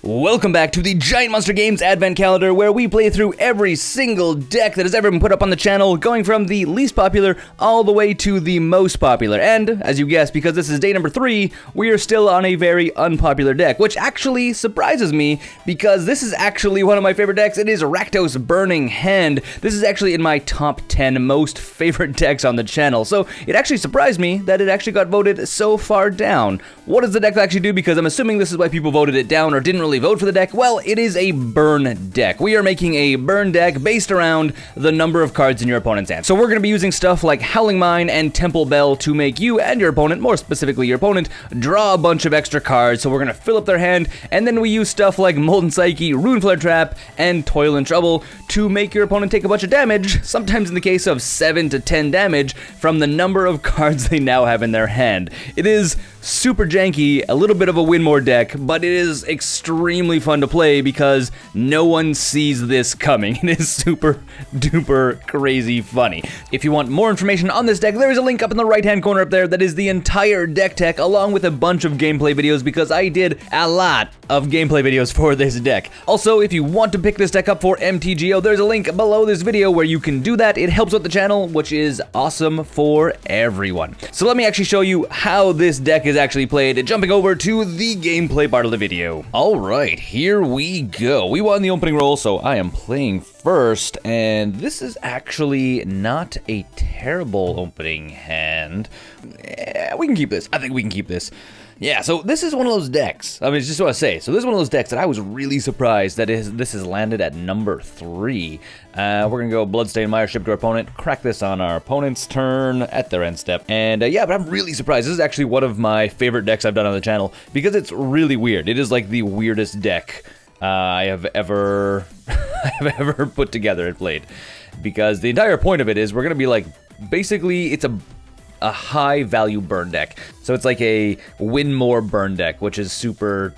Welcome back to the GiantMonsterGames Advent Calendar, where we play through every single deck that has ever been put up on the channel, going from the least popular all the way to the most popular. And, as you guessed, because this is day number 3, we are still on a very unpopular deck, which actually surprises me, because this is actually one of my favorite decks. It is Rakdos Burning Hand. This is actually in my top 10 most favorite decks on the channel, so it actually surprised me that it actually got voted so far down. What does the deck actually do? Because I'm assuming this is why people voted it down or didn't really vote for the deck. Well, it is a burn deck. We are making a burn deck based around the number of cards in your opponent's hand. So we're going to be using stuff like Howling Mine and Temple Bell to make you and your opponent, more specifically your opponent, draw a bunch of extra cards. So we're going to fill up their hand, and then we use stuff like Molten Psyche, Rune-Flare Trap, and Toil and Trouble to make your opponent take a bunch of damage, sometimes in the case of 7 to 10 damage, from the number of cards they now have in their hand. It is super janky, a little bit of a win more deck, but it is extremely fun to play because no one sees this coming. It is super duper crazy funny. If you want more information on this deck, there is a link up in the right hand corner up there that is the entire deck tech along with a bunch of gameplay videos, because I did a lot of gameplay videos for this deck. Also, if you want to pick this deck up for MTGO, there's a link below this video where you can do that. It helps with the channel, which is awesome for everyone. So let me actually show you how this deck is actually played, jumping over to the gameplay part of the video. Alright, here we go. We won the opening roll, so I am playing first, and this is actually not a terrible opening hand. Yeah, we can keep this. I think we can keep this. Yeah, so this is one of those decks. I mean, it's just what I say. So this is one of those decks that I was really surprised that this has landed at number 3. We're going to go Bloodstain Mire, ship to our opponent, crack this on our opponent's turn at their end step. And yeah, but I'm really surprised. This is actually one of my favorite decks I've done on the channel because it's really weird. It is like the weirdest deck I have ever put together and played. Because the entire point of it is we're going to be like, basically, it's a high value burn deck. So it's like a win more burn deck, which is super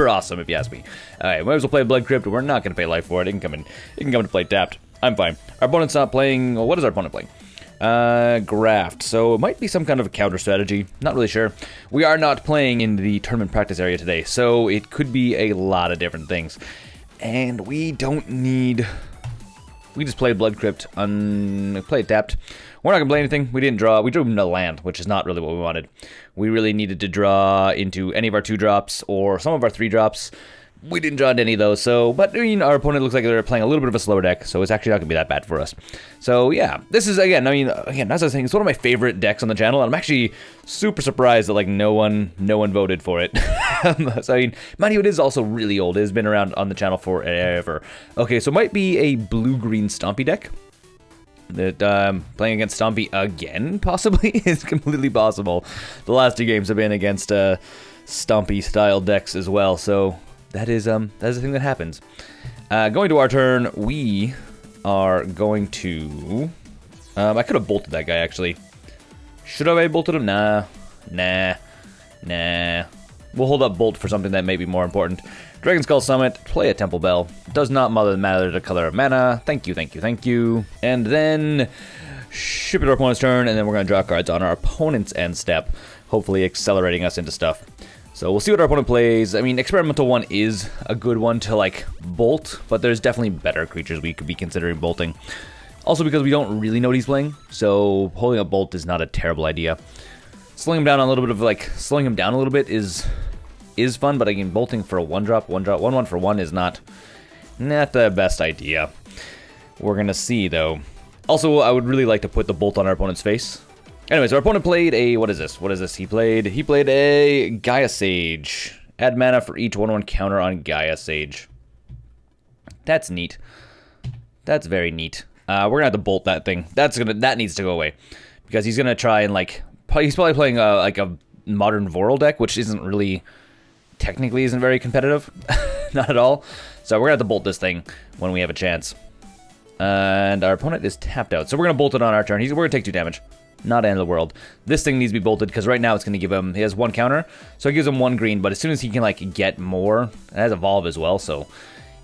awesome if you ask me. Alright, might as well play Blood Crypt. We're not gonna pay life for it. It can come into play tapped. I'm fine. Our opponent's not playing. Well, what is our opponent playing? Graft. So it might be some kind of a counter strategy. Not really sure. We are not playing in the tournament practice area today, so it could be a lot of different things. And we don't need. We just played Blood Crypt, played tapped. We're not gonna play anything. We didn't draw. We drew into land, which is not really what we wanted. We really needed to draw into any of our 2-drops or some of our 3-drops. We didn't draw into any of those, so, but I mean, our opponent looks like they're playing a little bit of a slower deck, so it's actually not gonna be that bad for us. So yeah, this is, again, I mean, again, as I was saying, it's one of my favorite decks on the channel, and I'm actually super surprised that, like, no one voted for it. So, I mean, mind you, it is also really old. It has been around on the channel forever. Okay, so it might be a blue-green Stompy deck. That playing against Stompy again, possibly, is completely possible. The last 2 games have been against Stompy-style decks as well, so that is a thing that happens. Going to our turn, we are going to. I could have bolted that guy actually. Should have I bolted him? Nah. We'll hold up bolt for something that may be more important. Dragon Skull Summit, play a Temple Bell. Does not matter the color of mana. Thank you. And then ship it to our opponent's turn, and then we're going to draw cards on our opponent's end step, hopefully accelerating us into stuff. So we'll see what our opponent plays. I mean, Experimental 1 is a good one to, like, bolt, but there's definitely better creatures we could be considering bolting. Also because we don't really know what he's playing, so holding up bolt is not a terrible idea. Slowing him down a little bit is fun, but again, bolting for a 1-drop, 1 for 1 is not the best idea. We're gonna see though. Also, I would really like to put the bolt on our opponent's face. Anyways, our opponent played a what is this? He played a Gaia Sage. Add mana for each 1/1 counter on Gaia Sage. That's neat. That's very neat. We're gonna have to bolt that thing. That needs to go away because he's gonna try and he's probably playing like a modern Voral deck, which technically isn't very competitive. Not at all. So we're gonna have to bolt this thing when we have a chance. And our opponent is tapped out. So we're gonna bolt it on our turn. We're gonna take 2 damage. Not end of the world. This thing needs to be bolted because right now it's gonna give him, he has 1 counter. So it gives him 1 green, but as soon as he can like get more, it has evolve as well, so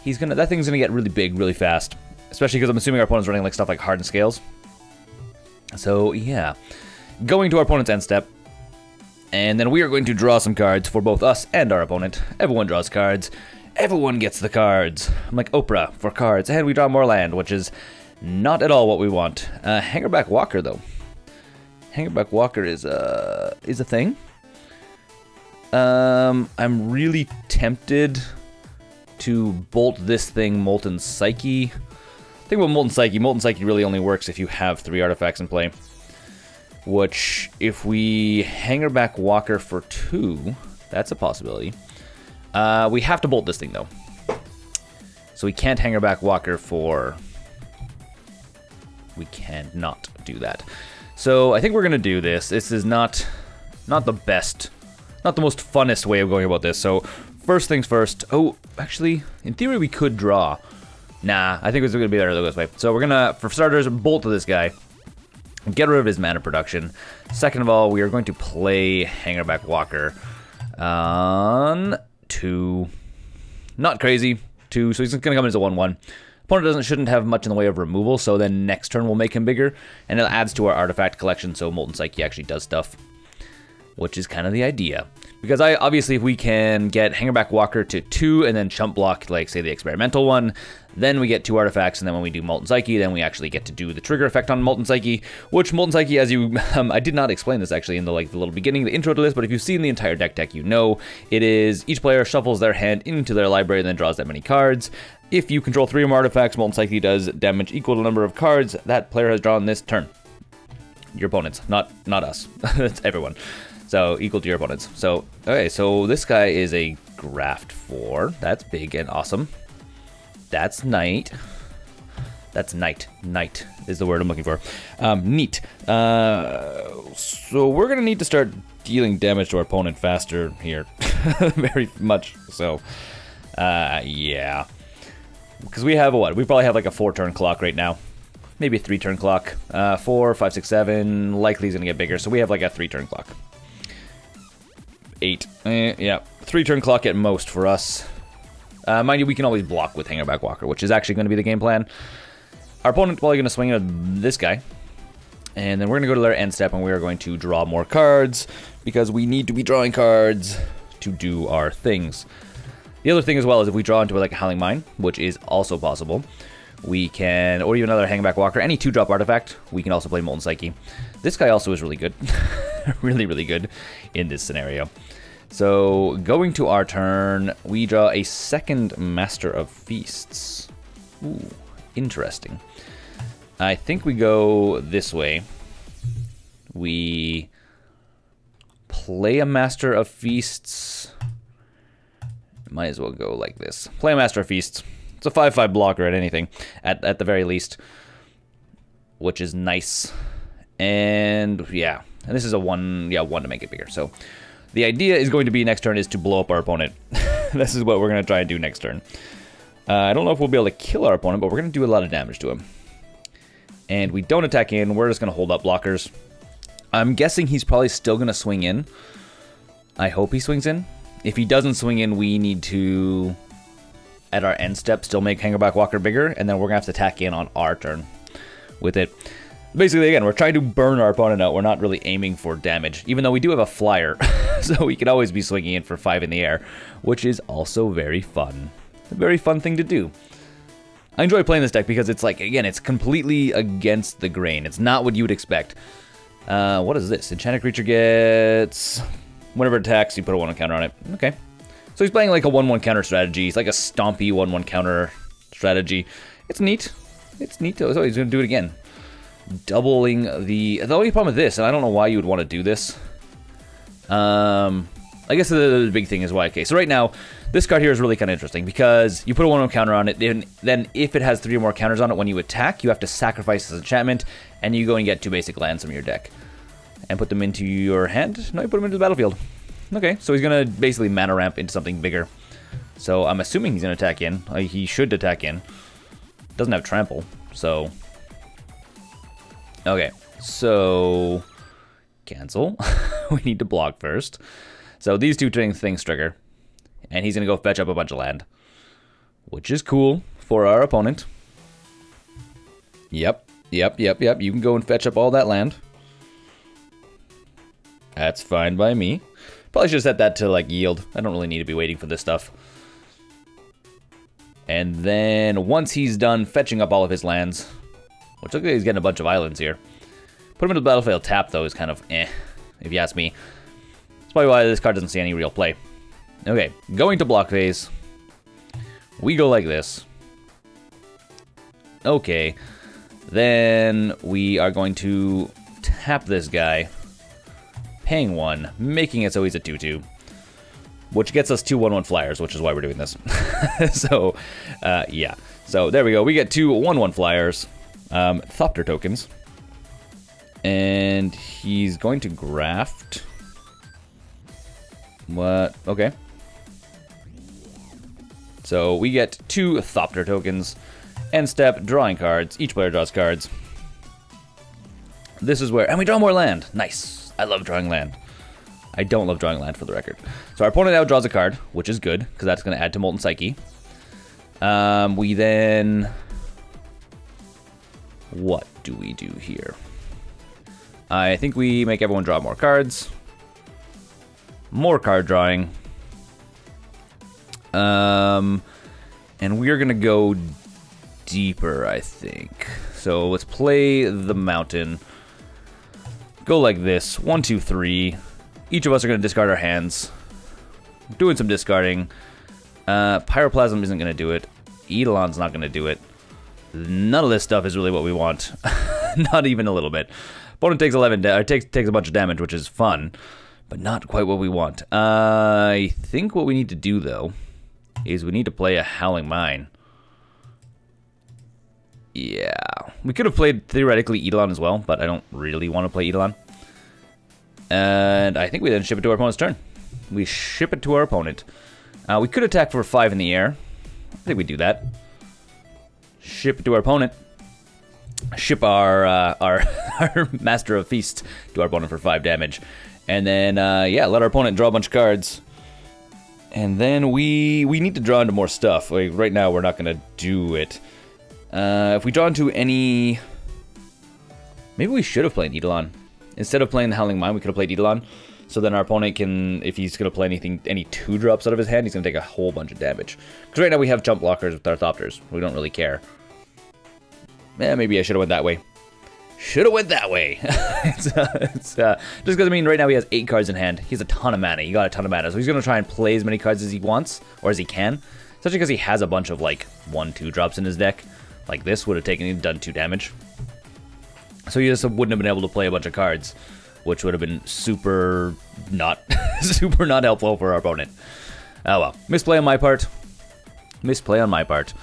that thing's gonna get really big really fast. Especially because I'm assuming our opponent's running like stuff like Hardened Scales. So yeah. Going to our opponent's end step. And then we are going to draw some cards for both us and our opponent. Everyone draws cards. Everyone gets the cards. I'm like Oprah for cards. And we draw more land, which is not at all what we want. Hangerback Walker, though. Hangerback Walker is a thing. I'm really tempted to bolt this thing, Molten Psyche. Think about Molten Psyche really only works if you have 3 artifacts in play. Which, if we Hangerback Walker for 2, that's a possibility. We have to bolt this thing, though. So we can't Hangerback Walker for... We cannot do that. So I think we're going to do this. This is not the best, not the most funnest way of going about this. So first things first. Oh, actually, in theory, we could draw. Nah, I think it's going to be better this way. So we're going to, for starters, bolt to this guy. Get rid of his mana production. Second of all, we are going to play Hangerback Walker on 2. Not crazy. 2, so he's going to come in as a 1/1. Opponent shouldn't have much in the way of removal, so then next turn we'll make him bigger, and it adds to our artifact collection, so Molten Psyche actually does stuff, which is kind of the idea. Because obviously if we can get Hangerback Walker to 2 and then chump block, like say the experimental one, then we get 2 artifacts, and then when we do Molten Psyche, then we actually get to do the trigger effect on Molten Psyche, which Molten Psyche, as you, I did not explain this actually in the little beginning, the intro to this, but if you've seen the entire deck, you know, it is each player shuffles their hand into their library and then draws that many cards. If you control 3 or more artifacts, Molten Psyche does damage equal to the number of cards that player has drawn this turn. Your opponents, not us. That's everyone. So, equal to your opponents. So, okay, so this guy is a Graft 4. That's big and awesome. That's Knight. That's Knight. Knight is the word I'm looking for. Neat. So, we're going to need to start dealing damage to our opponent faster here. Very much so. Yeah. Because we have a what? We probably have like a 4-turn clock right now. Maybe a 3-turn clock. 4, 5, 6, 7. Likely is going to get bigger. So we have like a 3-turn clock. 8. Yeah. 3-turn clock at most for us. Mind you, we can always block with Hangerback Walker, which is actually going to be the game plan. Our opponent's probably going to swing at this guy. And then we're going to go to their end step and we are going to draw more cards. Because we need to be drawing cards to do our things. The other thing as well is if we draw into like a Howling Mine, which is also possible, we can, or even another Hangerback Walker, any 2-drop artifact, we can also play Molten Psyche. This guy also is really good. Really, really good in this scenario. So, going to our turn, we draw a second Master of Feasts. Ooh, interesting. I think we go this way. We play a Master of Feasts. Might as well go like this. Play a Master of Feasts. It's a 5/5 blocker at anything, at the very least, which is nice. And yeah, and this is a 1 to make it bigger. So the idea is going to be next turn is to blow up our opponent. This is what we're going to try and do next turn. I don't know if we'll be able to kill our opponent, but we're going to do a lot of damage to him. And we don't attack in. We're just going to hold up blockers. I'm guessing he's probably still going to swing in. I hope he swings in. If he doesn't swing in, we need to, at our end step, still make Hangerback Walker bigger, and then we're going to have to attack in on our turn with it. Basically, again, we're trying to burn our opponent out. We're not really aiming for damage, even though we do have a flyer, so we can always be swinging in for 5 in the air, which is also very fun. A very fun thing to do. I enjoy playing this deck because it's like, again, it's completely against the grain. It's not what you would expect. What is this? Enchanted creature gets... Whenever it attacks, you put a 1/1 counter on it. Okay. So he's playing like a 1/1 counter strategy. It's like a stompy 1/1 counter strategy. It's neat. It's neat. So he's going to do it again. Doubling the only problem with this, and I don't know why you would want to do this. I guess the big thing is why. Okay, so right now, this card here is really kind of interesting because you put a 1/1 counter on it, and then if it has 3 or more counters on it when you attack, you have to sacrifice this enchantment, and you go and get 2 basic lands from your deck. And put them into your hand? No, you put them into the battlefield. Okay, so he's going to basically mana ramp into something bigger. So I'm assuming he's going to attack in. He should attack in. Doesn't have trample, so... Okay, so... Cancel. We need to block first. So these 2 things trigger. And he's going to go fetch up a bunch of land. Which is cool for our opponent. Yep. You can go and fetch up all that land. That's fine by me. Probably should have set that to, like, yield. I don't really need to be waiting for this stuff. And then, once he's done fetching up all of his lands, which looks like he's getting a bunch of islands here. Put him into the battlefield tap, though, is kind of if you ask me. That's probably why this card doesn't see any real play. Okay, going to block phase. We go like this. Okay. Then we are going to tap this guy. Paying 1, making it so he's a 2/2. Which gets us 2 1/1 flyers, which is why we're doing this. So, yeah. So, there we go. We get 2 1/1 flyers. Thopter tokens. And he's going to graft. What? Okay. So, we get 2 Thopter tokens. End step, drawing cards. Each player draws cards. This is where... And we draw more land. Nice. I love drawing land. I don't love drawing land, for the record. So our opponent now draws a card, which is good, because that's going to add to Molten Psyche. We then... What do we do here? I think we make everyone draw more cards. More card drawing. And we're going to go deeper, I think. So let's play the mountain. Go like this. 1, 2, 3. Each of us are going to discard our hands. Doing some discarding. Pyroplasm isn't going to do it. Eidolon's not going to do it. None of this stuff is really what we want. Not even a little bit. Opponent takes 11 takes a bunch of damage, which is fun, but not quite what we want. I think what we need to do, though, is we need to play a Howling Mine. Yeah. We could have played, theoretically, Eidolon as well, but I don't really want to play Eidolon. And I think we then ship it to our opponent's turn. We ship it to our opponent. We could attack for 5 in the air. I think we do that. Ship it to our opponent. Ship our Master of Feast to our opponent for 5 damage. And then, yeah, let our opponent draw a bunch of cards. And then we need to draw into more stuff. Like, right now, we're not going to do it. If we draw into any... Maybe we should have played Eidolon. Instead of playing the Howling Mine, we could have played Eidolon. So then our opponent can, if he's going to play any 2-drops out of his hand, he's going to take a whole bunch of damage. Because right now we have jump blockers with our Thopters. We don't really care. Maybe I should have went that way. Should have went that way. Just because, I mean, right now he has 8 cards in hand. He has a ton of mana. He got a ton of mana. So he's going to try and play as many cards as he wants, or as he can. Especially because he has a bunch of, like, 1-2 drops in his deck. Like this would have done 2 damage. So he just wouldn't have been able to play a bunch of cards, which would have been super not helpful for our opponent. Oh well. Misplay on my part. Misplay on my part.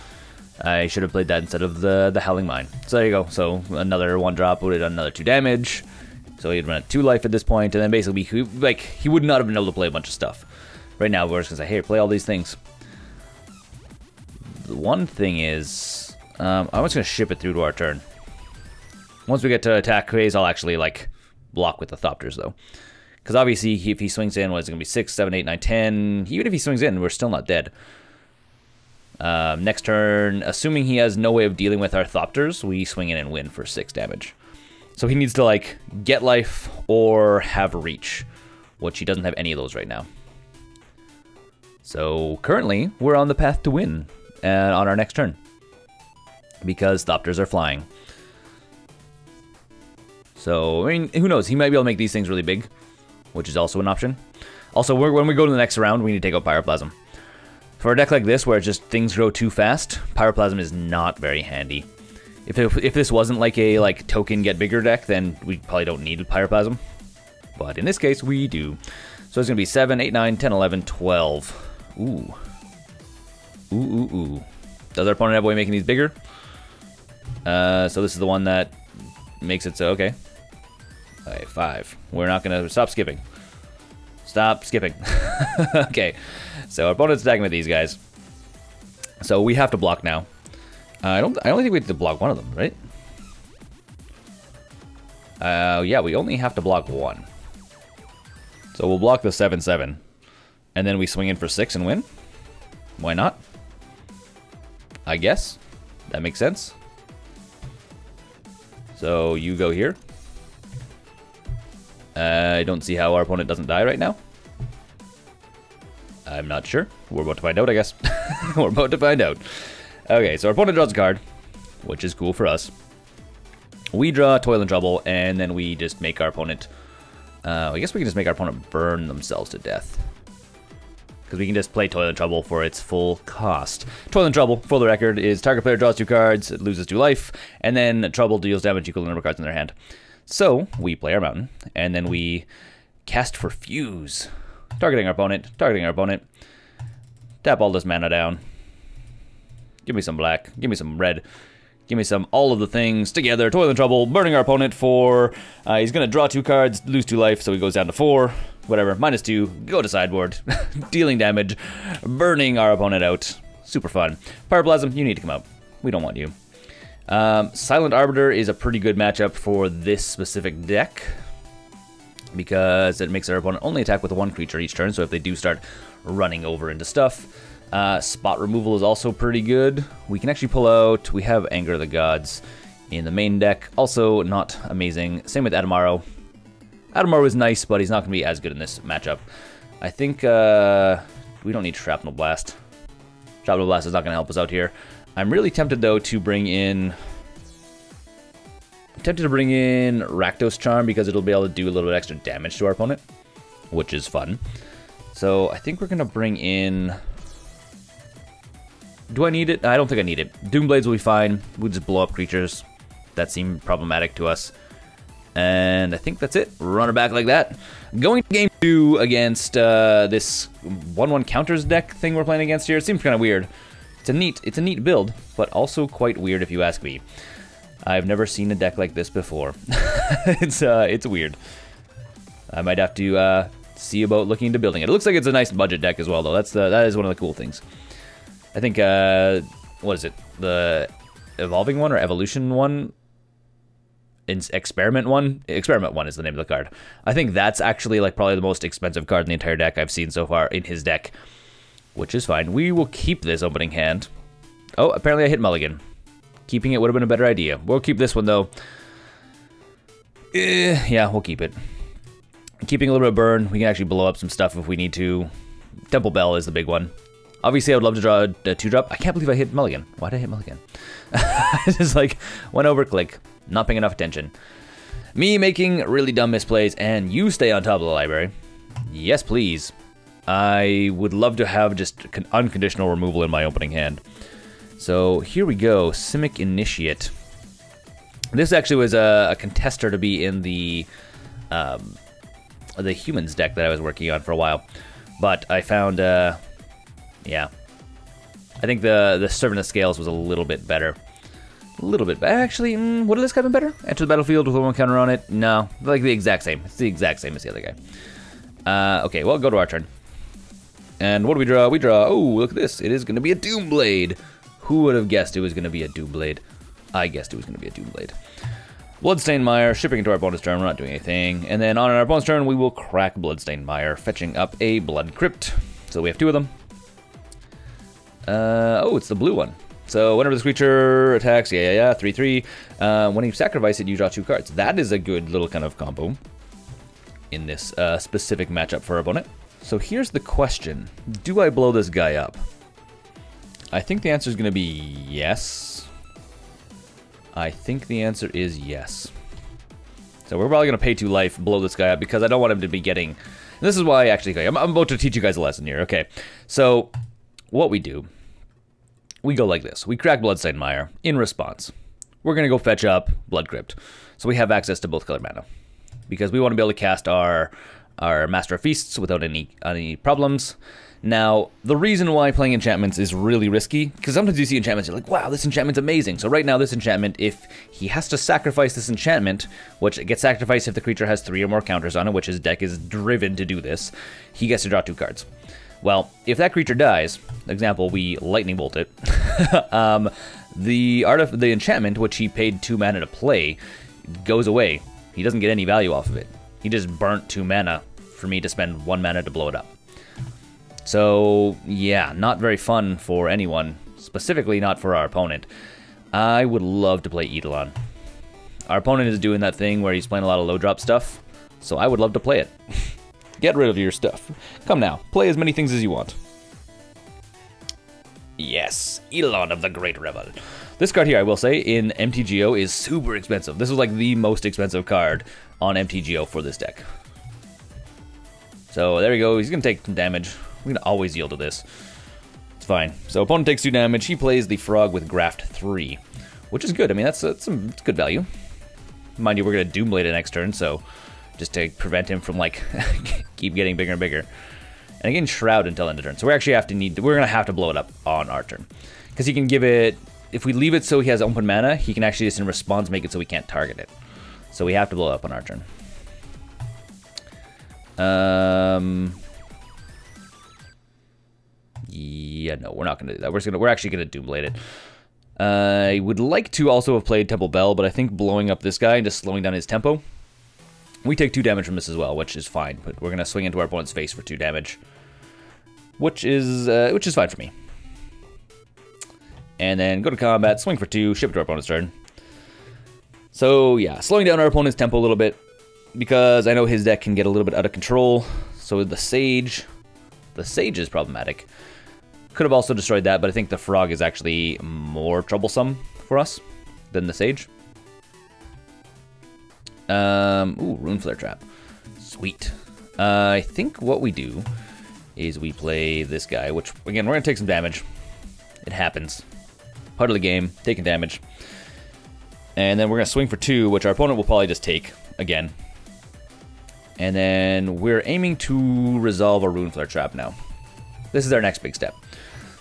I should have played that instead of the Howling Mine. So there you go. So another 1-drop would have done another 2 damage. So he'd run at 2 life at this point, and then basically he would not have been able to play a bunch of stuff. Right now we're just gonna say, hey, play all these things. The one thing is, I'm just gonna ship it through to our turn. Once we get to attack phase, I'll actually like block with the Thopters though. Because obviously if he swings in, what's it gonna be 6, 7, 8, 9, 10? Even if he swings in, we're still not dead. Next turn, assuming he has no way of dealing with our Thopters, we swing in and win for 6 damage. So he needs to like get life or have reach, which he doesn't have any of those right now. So currently we're on the path to win on our next turn because Thopters are flying. So, I mean, who knows? He might be able to make these things really big, which is also an option. Also, when we go to the next round, we need to take out Pyroplasm. For a deck like this, where just things grow too fast, Pyroplasm is not very handy. If this wasn't like a token get bigger deck, then we probably don't need Pyroplasm. But in this case, we do. So it's going to be 7, 8, 9, 10, 11, 12. Ooh. Ooh, ooh, ooh. Does our opponent have a way of making these bigger? So this is the one that makes it so, okay. Okay, 5. We're not going to stop skipping. Stop skipping. Okay, so our opponent's attacking with these guys. So we have to block now. I only think we have to block one of them, right? Yeah, we only have to block 1. So we'll block the 7/7, and then we swing in for 6 and win. Why not? I guess that makes sense. So you go here. I don't see how our opponent doesn't die right now. I'm not sure. We're about to find out, I guess. We're about to find out. Okay, so our opponent draws a card, which is cool for us. We draw Toil and Trouble, and then we just make our opponent... I guess we can just make our opponent burn themselves to death. Because we can just play Toil and Trouble for its full cost. Toil and Trouble, for the record, is target player draws 2 cards, it loses 2 life, and then Trouble deals damage equal to the number of cards in their hand. So, we play our mountain, and then we cast for Fuse. Targeting our opponent, tap all this mana down. Give me some black, give me some red, give me some all of the things together. Toil and Trouble, burning our opponent for... he's going to draw 2 cards, lose 2 life, so he goes down to 4. Whatever, -2, go to sideboard. Dealing damage, burning our opponent out. Super fun. Pyroplasm, you need to come out. We don't want you. Silent Arbiter is a pretty good matchup for this specific deck, because it makes our opponent only attack with 1 creature each turn, so if they do start running over into stuff. Spot removal is also pretty good. We can actually pull out... We have Anger of the Gods in the main deck. Also not amazing. Same with Adamaro. Adamaro is nice, but he's not going to be as good in this matchup. I think we don't need Shrapnel Blast. Shrapnel Blast is not going to help us out here. I'm really tempted, though, to bring in... I'm tempted to bring in Rakdos Charm, because it'll be able to do a little bit extra damage to our opponent, which is fun. So I think we're going to bring in... Do I need it? I don't think I need it. Doomblades will be fine. We'll just blow up creatures that seem problematic to us. And I think that's it. Run it back like that. Going to game 2 against this 1/1 counters deck thing we're playing against here. It seems kind of weird. It's a neat build, but also quite weird if you ask me. I've never seen a deck like this before. It's weird. I might have to see about looking into building it. It looks like it's a nice budget deck as well, though. That is one of the cool things. I think, what is it? The Evolving one or Evolution one? Experiment one? Experiment one is the name of the card. I think that's actually like probably the most expensive card in the entire deck I've seen so far in his deck, which is fine. We will keep this opening hand. Oh, apparently I hit mulligan. Keeping it would have been a better idea. We'll keep this one, though. Yeah, we'll keep it. Keeping a little bit of burn. We can actually blow up some stuff if we need to. Temple Bell is the big one. Obviously, I would love to draw a 2-drop. I can't believe I hit mulligan. Why did I hit mulligan? Just like, went over, click. Not paying enough attention. Me making really dumb misplays, and you stay on top of the library. Yes, please. I would love to have just unconditional removal in my opening hand. So here we go, Simic Initiate. This actually was a contester to be in the humans deck that I was working on for a while, but I found, yeah, I think the Servant of Scales was a little bit better. A little bit better, actually. Would this guy been better? Enter the battlefield with 1 counter on it. No, like the exact same. It's the exact same as the other guy. Okay, well, go to our turn. And what do we draw? We draw. Oh, look at this! It is going to be a Doomblade. Who would have guessed it was going to be a Doomblade? I guessed it was going to be a Doomblade. Bloodstained Mire, shipping into our opponent's turn, we're not doing anything. And then on our opponent's turn, we will crack Bloodstained Mire, fetching up a Blood Crypt. So we have 2 of them. Oh, it's the blue one. So whenever this creature attacks, 3/3. When you sacrifice it, you draw 2 cards. That is a good little kind of combo in this specific matchup for our opponent. So here's the question. Do I blow this guy up? I think the answer is going to be yes. I think the answer is yes. So we're probably going to pay 2 life, blow this guy up, because I don't want him to be getting... And this is why, actually, I'm about to teach you guys a lesson here. Okay, so what we do, we go like this. We crack Bloodstained Mire. In response, we're going to go fetch up Blood Crypt. So we have access to both color mana, because we want to be able to cast our Master of Feasts without any problems. Now, the reason why playing enchantments is really risky, because sometimes you see enchantments, you're like, wow, this enchantment's amazing. So right now, this enchantment, if he has to sacrifice this enchantment, which gets sacrificed if the creature has 3 or more counters on it, which his deck is driven to do this, he gets to draw 2 cards. Well, if that creature dies, example, we Lightning Bolt it, the enchantment, which he paid 2 mana to play, goes away. He doesn't get any value off of it. He just burnt 2 mana for me to spend 1 mana to blow it up. So, yeah, not very fun for anyone, specifically not for our opponent. I would love to play Eidolon. Our opponent is doing that thing where he's playing a lot of low drop stuff, So I would love to play it. Get rid of your stuff. Come now, play as many things as you want. Yes, Eidolon of the Great Rebel. This card here, I will say, in MTGO is super expensive. This is like the most expensive card on MTGO for this deck. So there we go, he's going to take some damage. We're going to always yield to this. It's fine. So opponent takes 2 damage, he plays the Frog with Graft 3, which is good. I mean, that's good value. Mind you, we're going to Doomblade it next turn, so just to prevent him from, like, keep getting bigger and bigger. And again, Shroud until end of turn. So we're gonna have to blow it up on our turn. Because he can give it, if we leave it so he has open mana, he can actually just in response make it so we can't target it. So we have to blow it up on our turn. Yeah, no, we're not gonna do that. We're actually gonna Doomblade it. I would like to also have played Temple Bell, but I think blowing up this guy and just slowing down his tempo. We take 2 damage from this as well, which is fine, but we're gonna swing into our opponent's face for 2 damage. Which is fine for me. And then go to combat, swing for 2, ship it to our opponent's turn. So yeah, slowing down our opponent's tempo a little bit, because I know his deck can get a little bit out of control. So the Sage is problematic. Could have also destroyed that, but I think the Frog is actually more troublesome for us than the Sage. Ooh, Rune-Flare trap. Sweet. I think what we do is we play this guy, which, again, we're going to take some damage. It happens. Part of the game, taking damage. And then we're going to swing for 2, which our opponent will probably just take, again. And then we're aiming to resolve a Rune-Flare trap now. This is our next big step.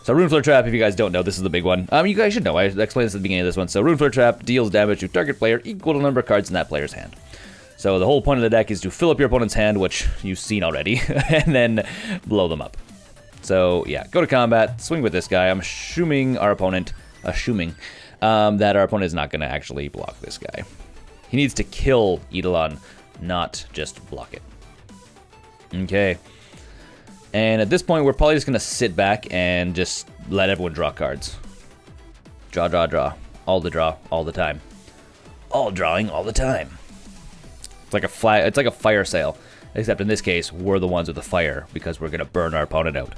So Rune-Flare trap, if you guys don't know, this is the big one. You guys should know, I explained this at the beginning of this one. So Rune-Flare trap deals damage to target player equal to the number of cards in that player's hand. So the whole point of the deck is to fill up your opponent's hand, which you've seen already, and then blow them up. So yeah, go to combat, swing with this guy. I'm assuming our opponent, that our opponent is not going to actually block this guy. He needs to kill Eidolon, not just block it. Okay. And at this point, we're probably just going to sit back and just let everyone draw cards. Draw, draw, draw. All the draw, all the time. All drawing, all the time. It's like a fire sale, except in this case, we're the ones with the fire because we're gonna burn our opponent out.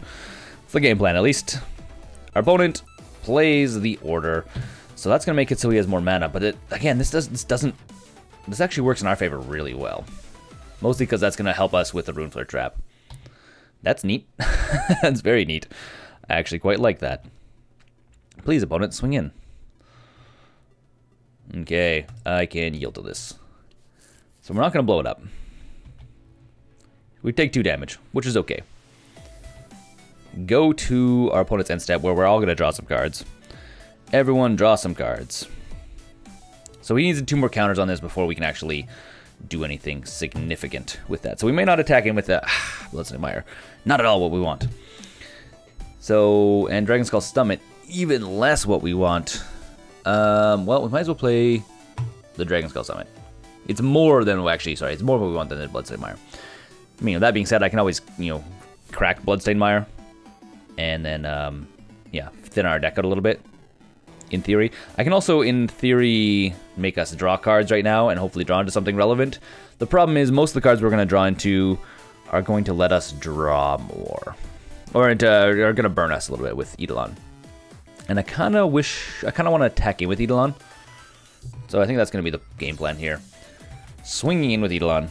It's the game plan, at least. Our opponent plays the Order, so that's gonna make it so he has more mana. But again, this actually works in our favor really well, mostly because that's gonna help us with the Rune-Flare trap. That's neat. That's very neat. I actually quite like that. Please, opponent, swing in. Okay, I can yield to this. So we're not going to blow it up. We take 2 damage, which is okay. Go to our opponent's end step, where we're all going to draw some cards. Everyone draw some cards. So he needs 2 more counters on this before we can actually do anything significant with that. So we may not attack him with the Bloodstained Mire. Not at all what we want. So, and Dragon Skull Stomach, even less what we want. Well, we might as well play the Dragon Skull Summit. It's more than, it's more what we want than the Bloodstained Mire. I mean, that being said, I can always, crack Bloodstained Mire. And then, yeah, thin our deck out a little bit, in theory. I can also, in theory, make us draw cards right now and hopefully draw into something relevant. The problem is, most of the cards we're going to draw into are going to let us draw more. Or are going to burn us a little bit with Eidolon. And I kind of want to attack in with Eidolon. So I think that's going to be the game plan here. Swinging in with Eidolon.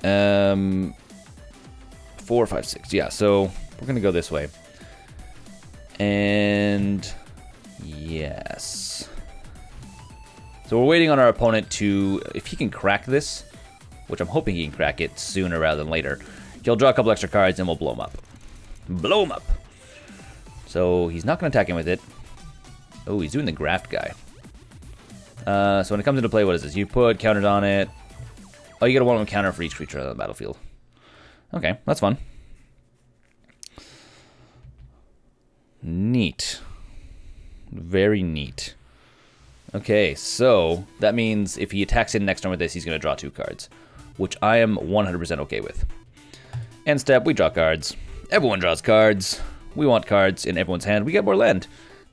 4, 5, 6. Yeah, so we're going to go this way. And yes. So we're waiting on our opponent to, if he can crack this, which I'm hoping he can crack it sooner rather than later, he'll draw a couple extra cards and we'll blow him up. Blow him up. So he's not going to attack him with it. Oh, he's doing the Graft guy. So when it comes into play, what is this? You put counters on it. Oh, you get a 1/1 counter for each creature on the battlefield. Okay, that's fun. Neat. Very neat. Okay, so that means if he attacks in next turn with this, he's going to draw 2 cards, which I am 100% okay with. End step, we draw cards. Everyone draws cards. We want cards in everyone's hand. We get more land.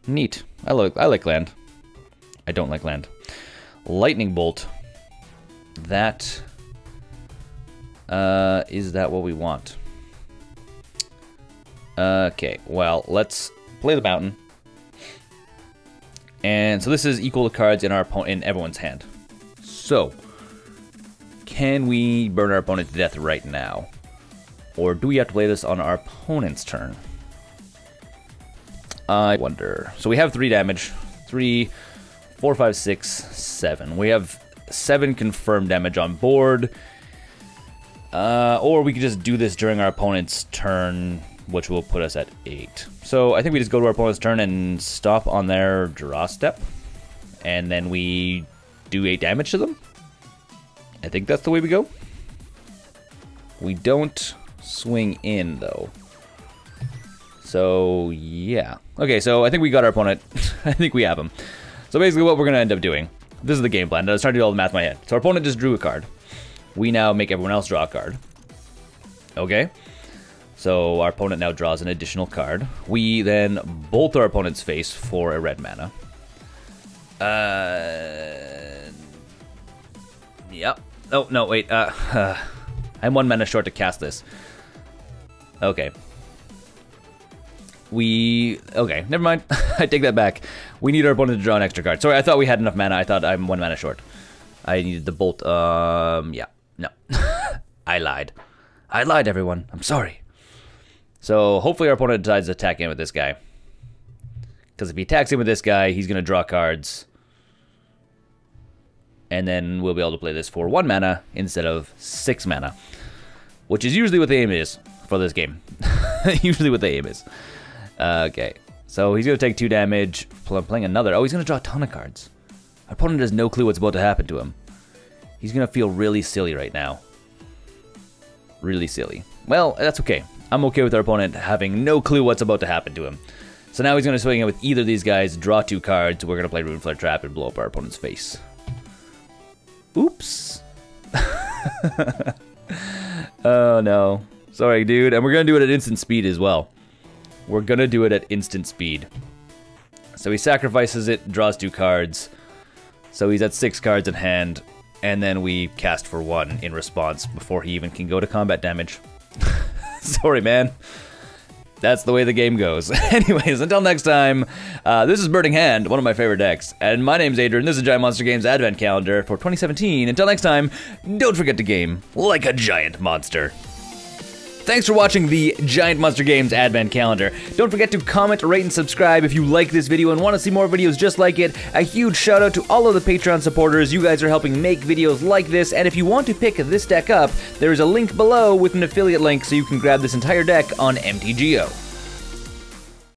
Neat. I like land. I don't like land. Lightning Bolt. That... is that what we want? Okay, well, let's play the mountain. And so this is equal to cards in everyone's hand. So, can we burn our opponent to death right now? Or do we have to play this on our opponent's turn? I wonder. So we have 3 damage. 3, 4, 5, 6, 7. We have 7 confirmed damage on board. Or we could just do this during our opponent's turn, which will put us at 8. So I think we just go to our opponent's turn and stop on their draw step. And then we do 8 damage to them. I think that's the way we go. We don't swing in, though. So, yeah. Okay, so I think we got our opponent. I think we have him. So basically what we're going to end up doing. This is the game plan. I was trying to do all the math in my head. So our opponent just drew a card. We now make everyone else draw a card. Okay. So our opponent now draws an additional card. We then bolt our opponent's face for a red mana. Yep. Oh, no, wait. I'm 1 mana short to cast this. Okay. Okay, never mind. I take that back. We need our opponent to draw an extra card. Sorry, I thought we had enough mana. I thought I'm 1 mana short. I needed the bolt. Yeah. No. I lied. I lied, everyone. I'm sorry. So, hopefully our opponent decides to attack in with this guy. Because if he attacks in with this guy, he's going to draw cards. And then we'll be able to play this for 1 mana instead of 6 mana. Which is usually what the aim is for this game. Usually what the aim is. Okay. So he's going to take 2 damage. Playing another. Oh, he's going to draw a ton of cards. Our opponent has no clue what's about to happen to him. He's going to feel really silly right now. Really silly. Well, that's okay. I'm okay with our opponent having no clue what's about to happen to him. So now he's going to swing in with either of these guys, draw 2 cards. We're going to play Rune-Flare Trap and blow up our opponent's face. Oops. Oh, no. Sorry, dude. And we're going to do it at instant speed as well. We're going to do it at instant speed. So he sacrifices it, draws 2 cards. So he's at 6 cards in hand. And then we cast for 1 in response before he even can go to combat damage. Sorry, man. That's the way the game goes. Anyways, until next time, this is Burning Hand, one of my favorite decks. And my name's Adrian, this is Giant Monster Games Advent Calendar for 2017. Until next time, don't forget to game like a giant monster. Thanks for watching the Giant Monster Games Advent Calendar. Don't forget to comment, rate, and subscribe if you like this video and want to see more videos just like it. A huge shout out to all of the Patreon supporters. You guys are helping make videos like this, and if you want to pick this deck up, there is a link below with an affiliate link so you can grab this entire deck on MTGO.